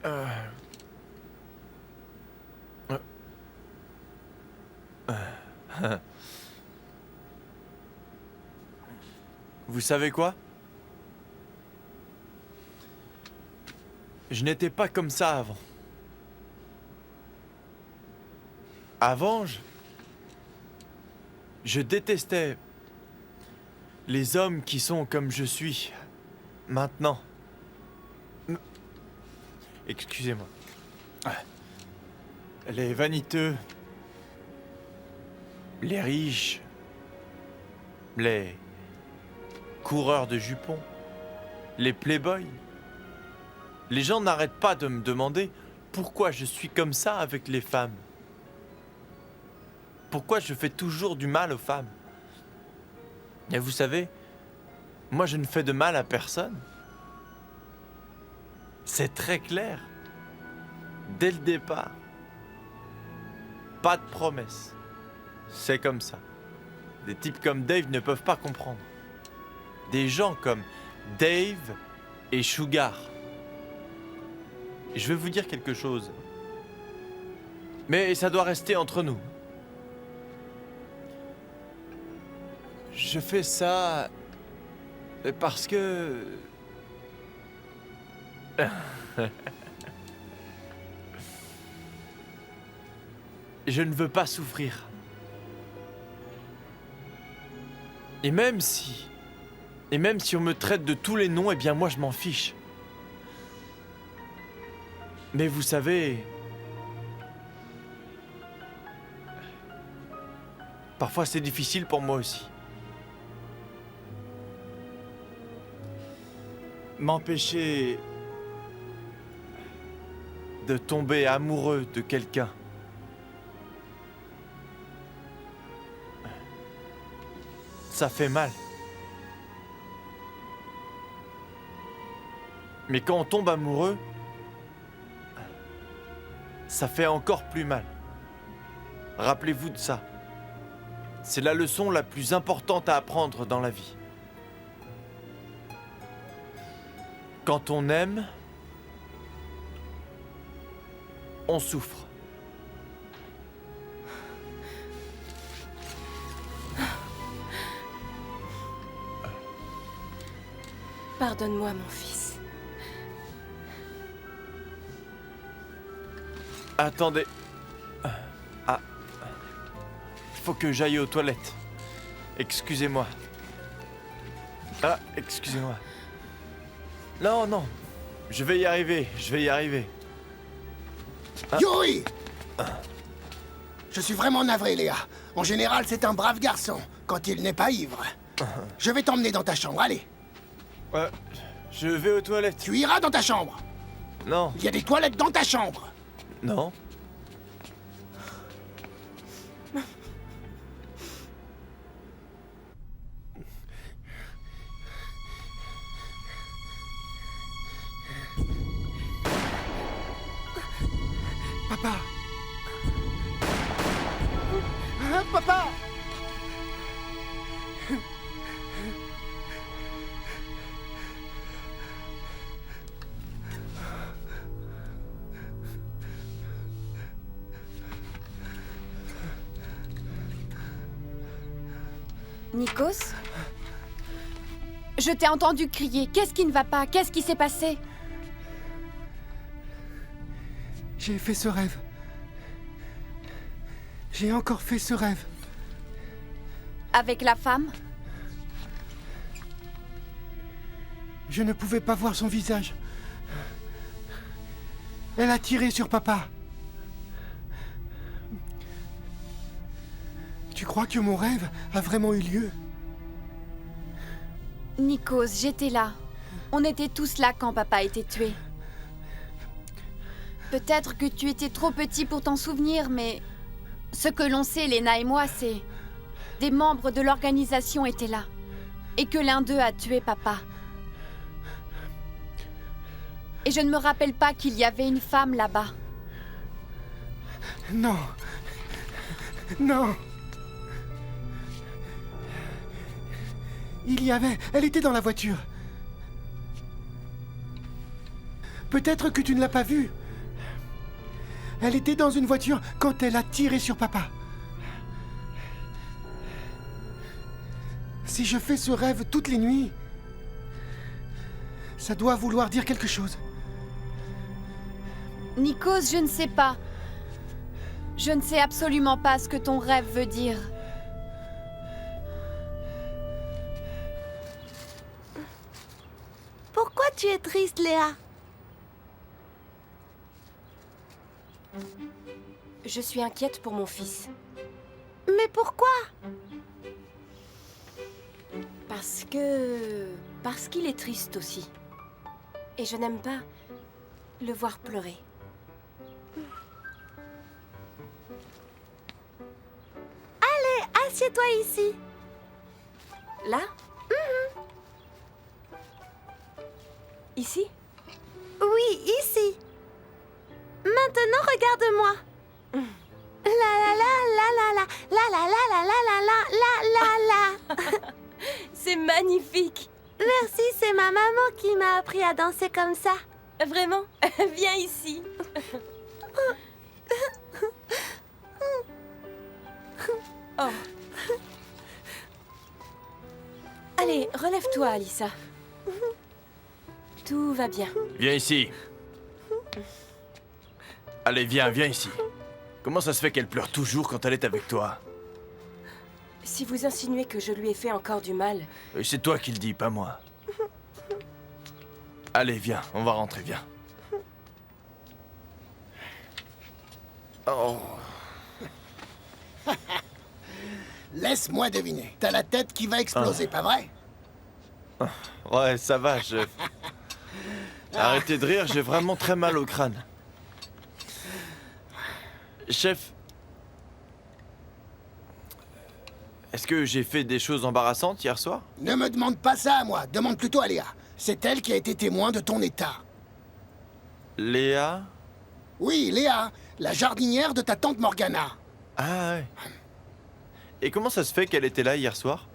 Euh, euh, Vous savez quoi? Je n'étais pas comme ça avant. Avant, je détestais les hommes qui sont comme je suis maintenant. Excusez-moi. Les vaniteux, les riches, les coureurs de jupons, les playboys. Les gens n'arrêtent pas de me demander pourquoi je suis comme ça avec les femmes. Pourquoi je fais toujours du mal aux femmes. Et vous savez, moi je ne fais de mal à personne. C'est très clair. Dès le départ. Pas de promesses. C'est comme ça. Des types comme Dave ne peuvent pas comprendre. Des gens comme Dave et Sugar. Et je vais vous dire quelque chose. Mais ça doit rester entre nous. Je fais ça parce que... Je ne veux pas souffrir. Et même si on me traite de tous les noms, eh bien moi je m'en fiche. Mais vous savez... Parfois c'est difficile pour moi aussi. M'empêcher de tomber amoureux de quelqu'un. Ça fait mal. Mais quand on tombe amoureux, ça fait encore plus mal. Rappelez-vous de ça. C'est la leçon la plus importante à apprendre dans la vie. Quand on aime, on souffre. Pardonne-moi, mon fils. Attendez. Ah. Il faut que j'aille aux toilettes. Excusez-moi. Ah, excusez-moi. Non, non. Je vais y arriver, Ah. Yuri! Je suis vraiment navré, Léa. En général, c'est un brave garçon, quand il n'est pas ivre. Je vais t'emmener dans ta chambre, allez. Je vais aux toilettes. Tu iras dans ta chambre. Non, Il y a des toilettes dans ta chambre. non. Papa! Hein, papa! Nikos? Je t'ai entendu crier. Qu'est-ce qui ne va pas? Qu'est-ce qui s'est passé? J'ai fait ce rêve. J'ai encore fait ce rêve. Avec la femme? Je ne pouvais pas voir son visage. Elle a tiré sur papa. Tu crois que mon rêve a vraiment eu lieu? Nikos, j'étais là. On était tous là quand papa a été tué. Peut-être que tu étais trop petit pour t'en souvenir, mais... Ce que l'on sait, Lena et moi, c'est... Des membres de l'organisation étaient là. Et que l'un d'eux a tué papa. Et je ne me rappelle pas qu'il y avait une femme là-bas. Non. Non. Il y avait... Elle était dans la voiture. Peut-être que tu ne l'as pas vue. Elle était dans une voiture quand elle a tiré sur papa. Si je fais ce rêve toutes les nuits, ça doit vouloir dire quelque chose. Nikos, je ne sais pas. Je ne sais absolument pas ce que ton rêve veut dire. Pourquoi tu es triste, Léa? Je suis inquiète pour mon fils. Mais pourquoi? Parce qu'il est triste aussi. Et je n'aime pas le voir pleurer. Assieds-toi ici. Là? Ici? Oui, ici. Maintenant, regarde-moi. La la la la la la la la la la la la la la la. C'est magnifique! Merci, c'est ma maman qui m'a appris à danser comme ça. Vraiment? Viens ici! Oh. Allez, relève-toi, Alissa. Tout va bien. Viens ici. Allez, viens ici. Comment ça se fait qu'elle pleure toujours quand elle est avec toi? Si vous insinuez que je lui ai fait encore du mal, Et c'est toi qui le dis, pas moi. Allez, viens, on va rentrer, viens. Oh, Laisse-moi deviner. T'as la tête qui va exploser, pas vrai? ouais, ça va, chef. Arrêtez de rire, j'ai vraiment très mal au crâne. Chef, est-ce que j'ai fait des choses embarrassantes hier soir? Ne me demande pas ça à moi, demande plutôt à Léa. C'est elle qui a été témoin de ton état. Léa? Oui, Léa, la jardinière de ta tante Morgana. Ah ouais. Et comment ça se fait qu'elle était là hier soir?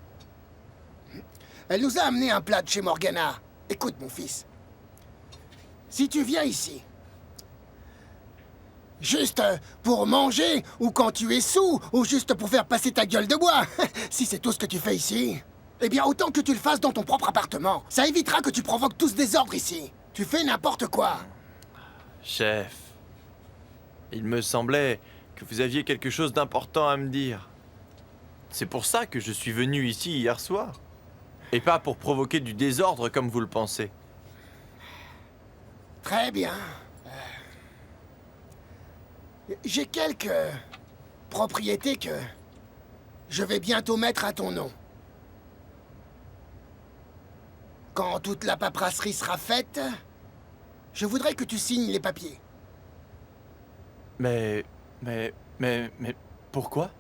Elle nous a amené un plat de chez Morgana. Écoute, mon fils. Si tu viens ici, juste pour manger, ou quand tu es saoul, ou juste pour faire passer ta gueule de bois, si c'est tout ce que tu fais ici, eh bien autant que tu le fasses dans ton propre appartement. Ça évitera que tu provoques tout ce désordre ici. Tu fais n'importe quoi. Chef, il me semblait que vous aviez quelque chose d'important à me dire. C'est pour ça que je suis venu ici hier soir. Et pas pour provoquer du désordre comme vous le pensez. Très bien. J'ai quelques propriétés que je vais bientôt mettre à ton nom. Quand toute la paperasserie sera faite, je voudrais que tu signes les papiers. Mais pourquoi?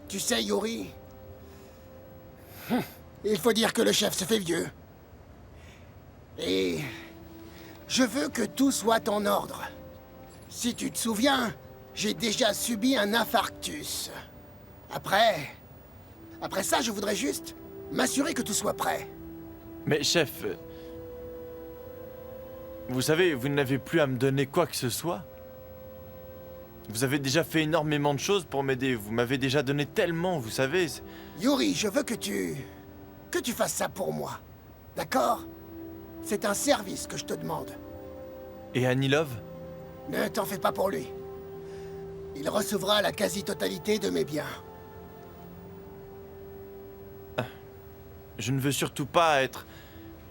Tu sais, Yuri, il faut dire que le chef se fait vieux. Et je veux que tout soit en ordre. Si tu te souviens, j'ai déjà subi un infarctus. Après ça, je voudrais juste m'assurer que tout soit prêt. Mais chef, vous savez, vous n'avez plus à me donner quoi que ce soit. Vous avez déjà fait énormément de choses pour m'aider. Vous m'avez déjà donné tellement, vous savez. Yuri, je veux que tu fasses ça pour moi. D'accord? C'est un service que je te demande. Et Anilov? Ne t'en fais pas pour lui. Il recevra la quasi-totalité de mes biens. Je ne veux surtout pas être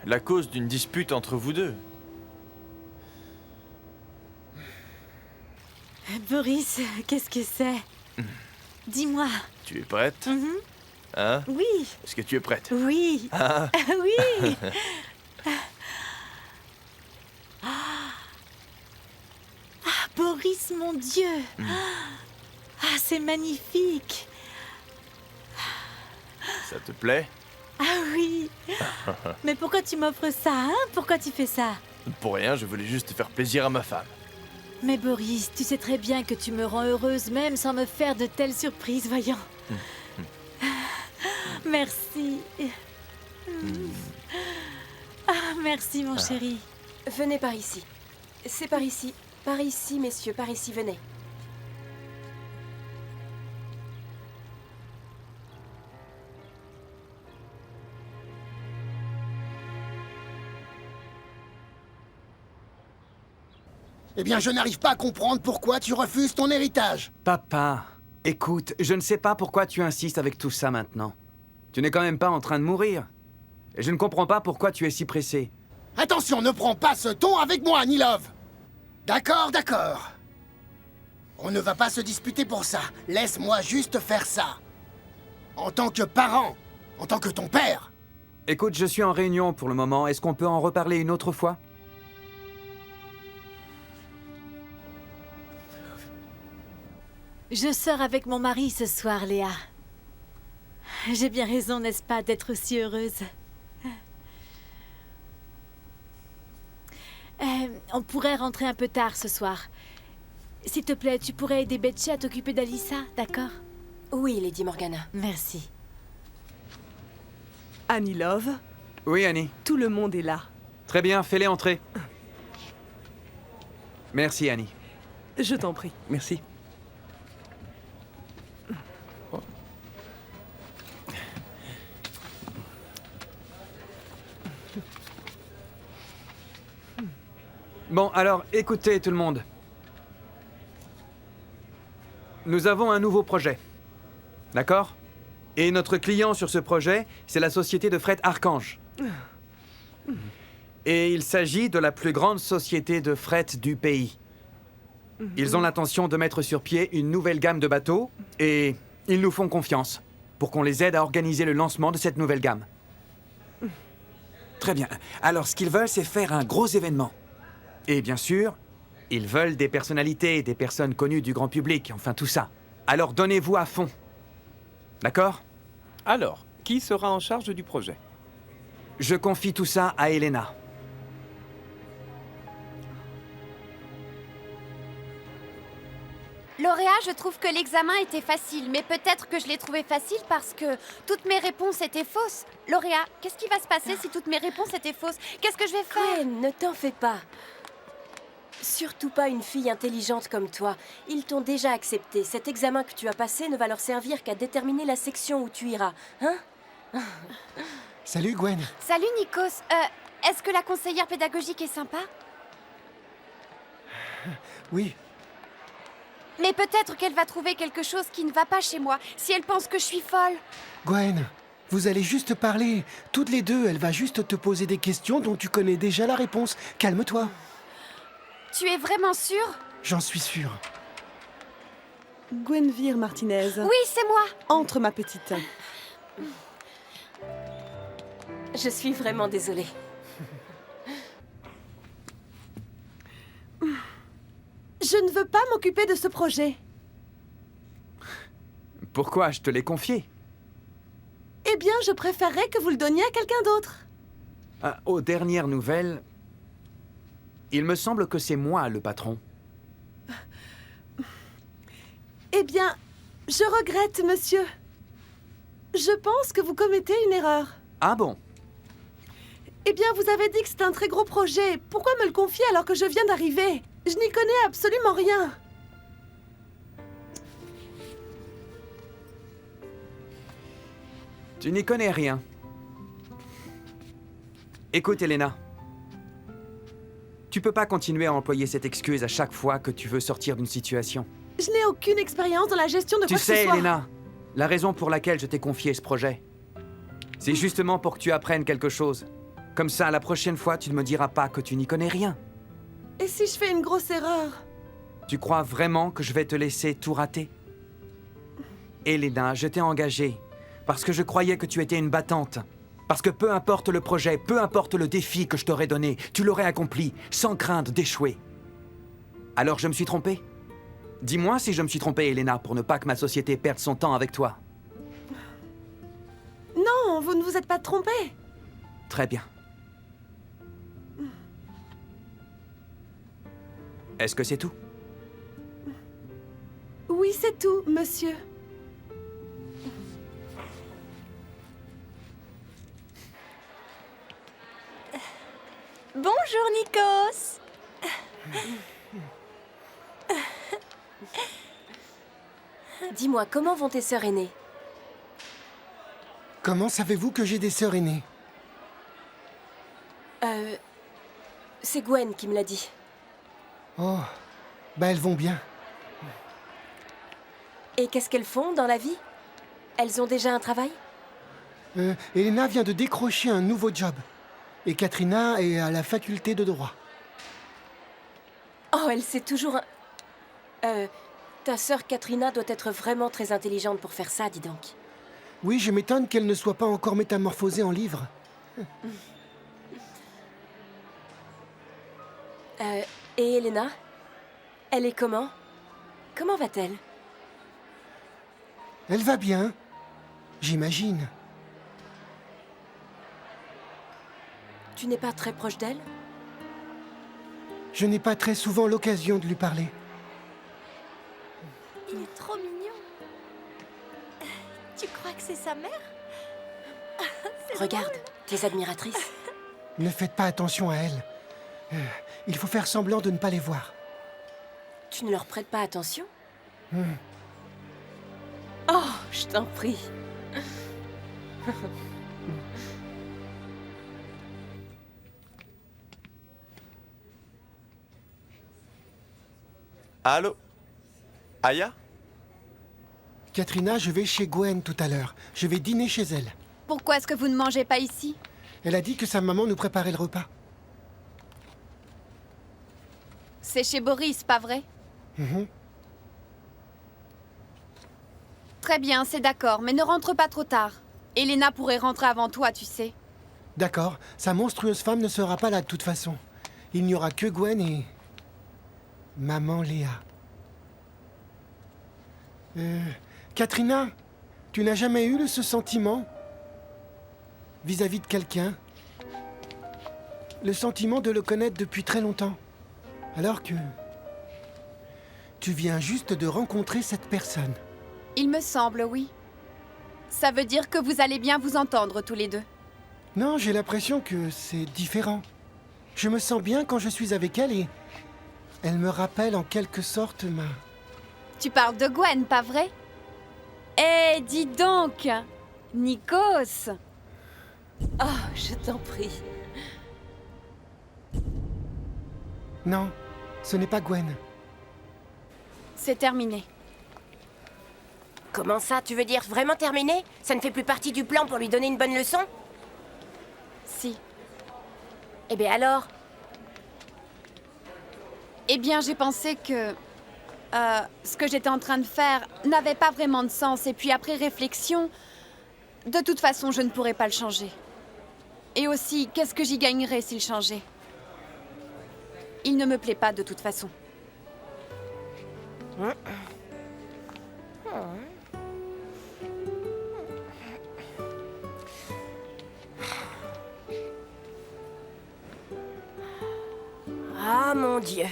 la cause d'une dispute entre vous deux. Boris, qu'est-ce que c'est? Dis-moi. Tu es prête? Mhm. Hein? Oui, Est-ce que tu es prête? oui, Hein? oui. Boris, mon Dieu. Ah, c'est magnifique. Ça te plaît? Ah oui. Mais pourquoi tu m'offres ça, hein? Pourquoi tu fais ça? Pour rien, je voulais juste faire plaisir à ma femme. Mais Boris, tu sais très bien que tu me rends heureuse même sans me faire de telles surprises, voyons. Merci. Merci, mon chéri. Venez par ici. C'est par ici. Par ici, messieurs, par ici, venez. Eh bien, je n'arrive pas à comprendre pourquoi tu refuses ton héritage. Papa, écoute, je ne sais pas pourquoi tu insistes avec tout ça maintenant. Tu n'es quand même pas en train de mourir. Et je ne comprends pas pourquoi tu es si pressé. Attention, ne prends pas ce ton avec moi, Nilov. D'accord, d'accord. On ne va pas se disputer pour ça. Laisse-moi juste faire ça. En tant que parent, en tant que ton père. Écoute, je suis en réunion pour le moment. Est-ce qu'on peut en reparler une autre fois? Je sors avec mon mari ce soir, Léa. J'ai bien raison, n'est-ce pas, d'être si heureuse. On pourrait rentrer un peu tard ce soir. S'il te plaît, tu pourrais aider Betchy à t'occuper d'Alyssa, d'accord? Oui, Lady Morgana. Merci. Annie Love, Oui, Annie. tout le monde est là. Très bien, fais-les entrer. Merci, Annie. Je t'en prie. Merci. Bon, alors, écoutez tout le monde. Nous avons un nouveau projet. D'accord? Et notre client sur ce projet, c'est la société de fret Archange. Et il s'agit de la plus grande société de fret du pays. Ils ont l'intention de mettre sur pied une nouvelle gamme de bateaux et ils nous font confiance pour qu'on les aide à organiser le lancement de cette nouvelle gamme. Très bien. Alors, ce qu'ils veulent, c'est faire un gros événement. Et bien sûr, ils veulent des personnalités, des personnes connues du grand public, enfin tout ça. Alors donnez-vous à fond. D'accord? Alors, qui sera en charge du projet? Je confie tout ça à Elena. Lauréat, je trouve que l'examen était facile, mais peut-être que je l'ai trouvé facile parce que toutes mes réponses étaient fausses. Lauréat, qu'est-ce qui va se passer si toutes mes réponses étaient fausses? Qu'est-ce que je vais faire? Gwen, ne t'en fais pas. Surtout pas une fille intelligente comme toi. Ils t'ont déjà accepté. Cet examen que tu as passé ne va leur servir qu'à déterminer la section où tu iras. Hein? Salut, Gwen. Salut Nikos, est-ce que la conseillère pédagogique est sympa? Oui. Mais peut-être qu'elle va trouver quelque chose qui ne va pas chez moi, si elle pense que je suis folle. Gwen, vous allez juste parler. Toutes les deux, elle va juste te poser des questions dont tu connais déjà la réponse. Calme-toi. Tu es vraiment sûre? J'en suis sûr. Gwenvire Martinez. Oui, c'est moi. Entre, ma petite. Je suis vraiment désolée. Je ne veux pas m'occuper de ce projet. Pourquoi? Je te l'ai confié. Eh bien, je préférerais que vous le donniez à quelqu'un d'autre. Ah, aux dernières nouvelles, il me semble que c'est moi le patron. Eh bien, je regrette, monsieur. Je pense que vous commettez une erreur. Ah bon? Eh bien, vous avez dit que c'est un très gros projet. Pourquoi me le confier alors que je viens d'arriver? Je n'y connais absolument rien. Tu n'y connais rien. Écoute, Elena. Tu peux pas continuer à employer cette excuse à chaque fois que tu veux sortir d'une situation. Je n'ai aucune expérience dans la gestion de Tu quoi que ce sais, soit. Elena, la raison pour laquelle je t'ai confié ce projet, c'est justement pour que tu apprennes quelque chose. Comme ça, la prochaine fois, tu ne me diras pas que tu n'y connais rien. Et si je fais une grosse erreur? Tu crois vraiment que je vais te laisser tout rater? Elena, je t'ai engagée parce que je croyais que tu étais une battante. Parce que peu importe le projet, peu importe le défi que je t'aurais donné, tu l'aurais accompli sans craindre d'échouer. Alors je me suis trompé? Dis-moi si je me suis trompé, Elena, pour ne pas que ma société perde son temps avec toi. Non, vous ne vous êtes pas trompé. Très bien. Est-ce que c'est tout? Oui, c'est tout, monsieur. Bonjour, Nikos. Dis-moi, comment vont tes sœurs aînées? Comment savez-vous que j'ai des sœurs aînées? C'est Gwen qui me l'a dit. Oh, bah elles vont bien. Et qu'est-ce qu'elles font dans la vie? Elles ont déjà un travail? Elena vient de décrocher un nouveau job. Et Katrina est à la faculté de droit. Oh, elle sait toujours... ta sœur Katrina doit être vraiment très intelligente pour faire ça, dis donc. Oui, je m'étonne qu'elle ne soit pas encore métamorphosée en livre. Et Elena? Elle est comment? Comment va-t-elle? Elle va bien, j'imagine. Tu n'es pas très proche d'elle? Je n'ai pas très souvent l'occasion de lui parler. Il est trop mignon. Tu crois que c'est sa mère? Regarde, tes admiratrices. Ne faites pas attention à elle. Il faut faire semblant de ne pas les voir. Tu ne leur prêtes pas attention? Oh, je t'en prie. Allô? Aya? Katrina, je vais chez Gwen tout à l'heure. Je vais dîner chez elle. Pourquoi est-ce que vous ne mangez pas ici? Elle a dit que sa maman nous préparait le repas. C'est chez Boris, pas vrai? Très bien, c'est d'accord, mais ne rentre pas trop tard. Elena pourrait rentrer avant toi, tu sais. D'accord, sa monstrueuse femme ne sera pas là de toute façon. Il n'y aura que Gwen et... Maman Léa. Katrina, tu n'as jamais eu ce sentiment vis-à-vis de quelqu'un? Le sentiment de le connaître depuis très longtemps. Alors que... tu viens juste de rencontrer cette personne. Il me semble, oui. Ça veut dire que vous allez bien vous entendre tous les deux. Non, j'ai l'impression que c'est différent. Je me sens bien quand je suis avec elle et... elle me rappelle en quelque sorte ma... Tu parles de Gwen, pas vrai? Eh, dis donc! Nikos! Oh, je t'en prie. Non, ce n'est pas Gwen. C'est terminé. Comment ça, tu veux dire vraiment terminé? Ça ne fait plus partie du plan pour lui donner une bonne leçon? Si. Eh bien alors? Eh bien, j'ai pensé que... ce que j'étais en train de faire n'avait pas vraiment de sens. Et puis après réflexion, de toute façon, je ne pourrais pas le changer. Et aussi, qu'est-ce que j'y gagnerais s'il changeait? Il ne me plaît pas de toute façon. Ah mon Dieu.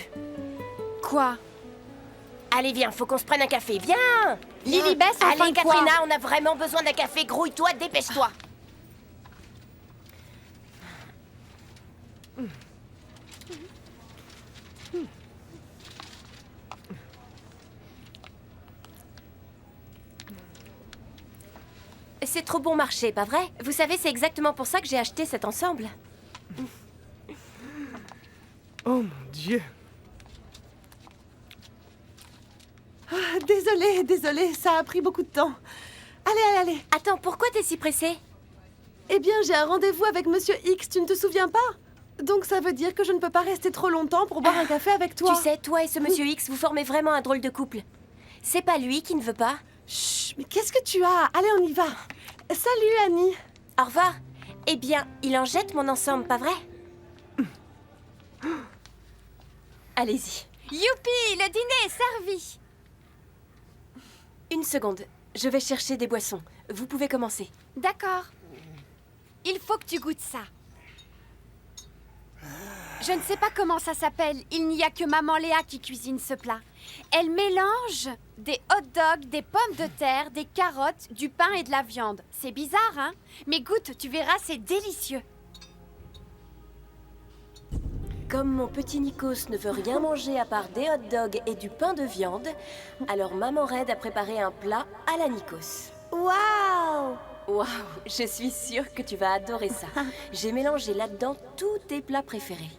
Quoi? Allez, viens, faut qu'on se prenne un café. Viens! Lily Bess, enfin Allez, quoi? Katrina, on a vraiment besoin d'un café. Grouille-toi, dépêche-toi. C'est trop bon marché, pas vrai? Vous savez, c'est exactement pour ça que j'ai acheté cet ensemble. Oh mon Dieu. Ah, désolée, ça a pris beaucoup de temps. Allez. Attends, pourquoi t'es si pressée? Eh bien, j'ai un rendez-vous avec Monsieur X, tu ne te souviens pas? Donc ça veut dire que je ne peux pas rester trop longtemps pour boire un café avec toi. Tu sais, toi et ce Monsieur X, vous formez vraiment un drôle de couple. C'est pas lui qui ne veut pas? Chut, mais qu'est-ce que tu as? Allez, on y va. Salut, Annie. Au revoir. Eh bien, il en jette mon ensemble, pas vrai? Allez-y. Youpi, le dîner est servi! Une seconde, je vais chercher des boissons. Vous pouvez commencer. D'accord. Il faut que tu goûtes ça. Je ne sais pas comment ça s'appelle. Il n'y a que maman Léa qui cuisine ce plat. Elle mélange des hot dogs, des pommes de terre, des carottes, du pain et de la viande. C'est bizarre, hein? Mais goûte, tu verras, c'est délicieux. Comme mon petit Nikos ne veut rien manger à part des hot dogs et du pain de viande, alors Maman Red a préparé un plat à la Nikos. Waouh! Waouh, je suis sûre que tu vas adorer ça. J'ai mélangé là-dedans tous tes plats préférés.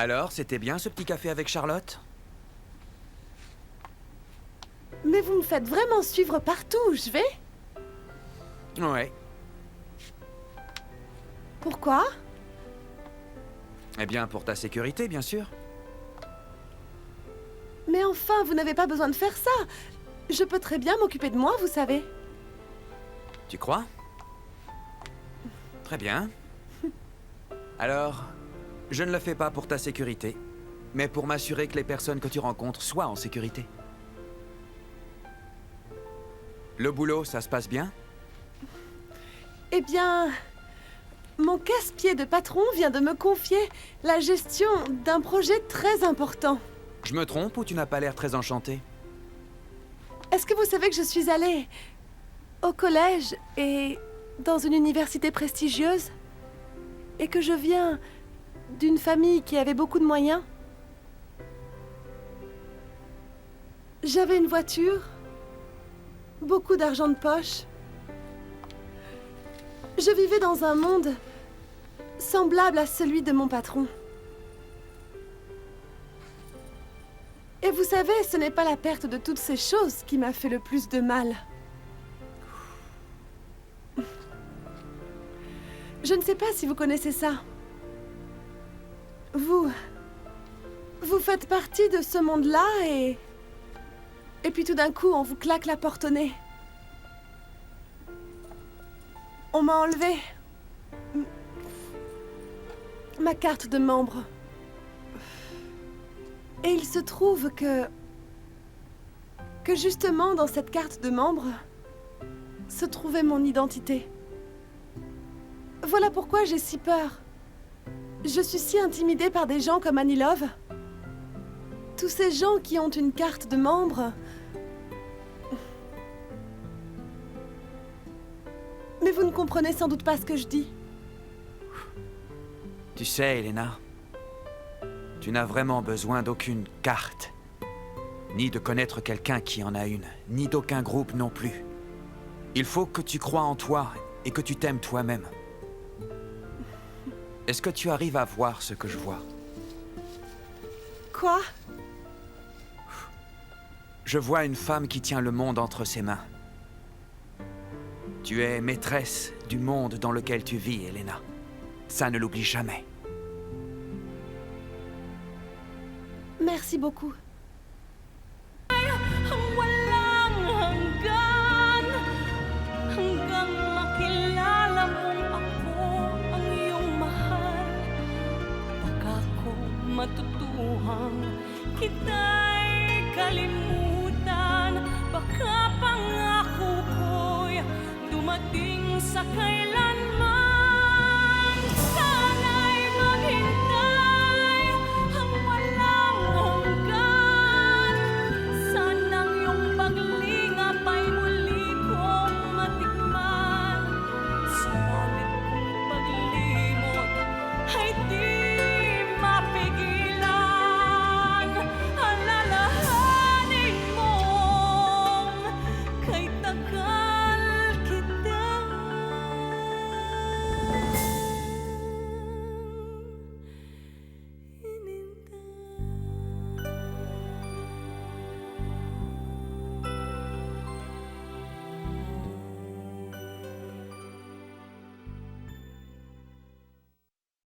Alors, c'était bien ce petit café avec Charlotte? Mais vous me faites vraiment suivre partout où je vais? Ouais. Pourquoi? Eh bien, pour ta sécurité, bien sûr. Mais enfin, vous n'avez pas besoin de faire ça. Je peux très bien m'occuper de moi, vous savez. Tu crois? Très bien. Alors, je ne le fais pas pour ta sécurité, mais pour m'assurer que les personnes que tu rencontres soient en sécurité. Le boulot, ça se passe bien? Eh bien, mon casse-pied de patron vient de me confier la gestion d'un projet très important. Je me trompe ou tu n'as pas l'air très enchanté? Est-ce que vous savez que je suis allée au collège et dans une université prestigieuse? Et que je viens d'une famille qui avait beaucoup de moyens? J'avais une voiture, beaucoup d'argent de poche. Je vivais dans un monde semblable à celui de mon patron. Et vous savez, ce n'est pas la perte de toutes ces choses qui m'a fait le plus de mal. Je ne sais pas si vous connaissez ça. Vous faites partie de ce monde-là et puis tout d'un coup, on vous claque la porte au nez. On m'a enlevé ma carte de membre. Et il se trouve que justement dans cette carte de membre se trouvait mon identité. Voilà pourquoi j'ai si peur. Je suis si intimidée par des gens comme Annie Love. Tous ces gens qui ont une carte de membre. Mais vous ne comprenez sans doute pas ce que je dis. Tu sais, Elena, tu n'as vraiment besoin d'aucune carte. Ni de connaître quelqu'un qui en a une, ni d'aucun groupe non plus. Il faut que tu crois en toi et que tu t'aimes toi-même. Est-ce que tu arrives à voir ce que je vois? Quoi? Je vois une femme qui tient le monde entre ses mains. Tu es maîtresse du monde dans lequel tu vis, Elena. Ça ne l'oublie jamais. Merci beaucoup. Hanggang makilala mong ako ang iyong mahal. Baka ko matutuhang kita'y kalimutan. Baka pangako ko'y dumating sa kailanman. Sana'y maghintay ang walang hanggan. Sanang iyong paglingap ay muli kong matikman. Subalit kung paglimot ay di mapigilan. Alalahanin mong kay tagal